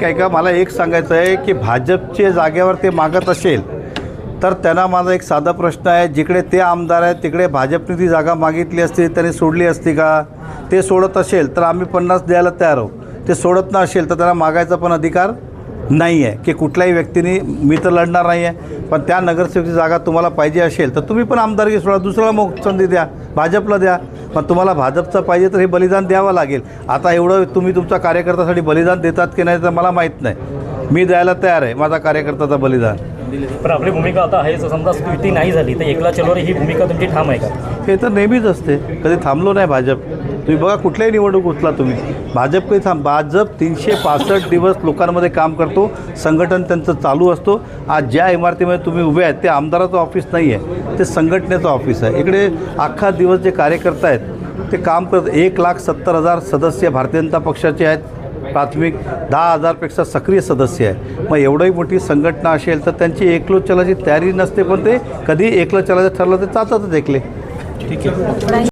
काय का मला एक सांगायचं आहे की भाजपच्या जागेवर ते मागत असेल तर त्यांना माझा एक साधा प्रश्न आहे, जिकडे ते आमदार आहेत तिकडे भाजपने ती जागा मागितली असती त्यांनी सोडली असती का? ते सोडत असेल तर आम्ही 50 द्यायला तयार आहोत. ते सोडत नसेल तर त्याला मागायचा पण अधिकार नाही आहे की कुठल्याही व्यक्तीने मी तर लढणार नाही आहे, पण त्या नगरसेवकाची जागा तुम्हाला पाहिजे असेल तर तुम्ही पण आमदारकी सोडा, दुसऱ्याला मग संधी द्या, भाजपला द्या. पण तुम्हाला भाजपचं पाहिजे तर हे बलिदान द्यावं लागेल. आता एवढं तुम्ही तुमच्या कार्यकर्त्यासाठी बलिदान देतात की नाही तर मला माहीत नाही. मी द्यायला तयार आहे माझा कार्यकर्त्याचा बलिदान. पण आपली भूमिका आता आहे, समजा युती नाही झाली तर एकला चलोरे ही भूमिका तुमची ठाम आहे का? हे तर नेहमीच असते, कधी थांबलो नाही भाजप. तुम्ही बघा कुठल्याही निवडणूक उचला तुम्ही, भाजप काही भाजप 365 दिवस लोकांमध्ये काम करतो, संघटन त्यांचं चालू असतो. आज ज्या इमारतीमध्ये तुम्ही उभे आहेत ते आमदाराचं ऑफिस नाही आहे, ते संघटनेचं ऑफिस आहे. इकडे अख्खा दिवस जे कार्यकर्ता आहेत ते काम करत. 1,70,000 सदस्य भारतीय जनता पक्षाचे आहेत, प्राथमिक 10,000पेक्षा सक्रिय सदस्य आहे. मग एवढी मोठी संघटना असेल तर त्यांची एकलो चलाची तयारी नसते, पण ते कधी एकलं चलायचं ठरलं ते चाचतच ऐकले. ठीक आहे.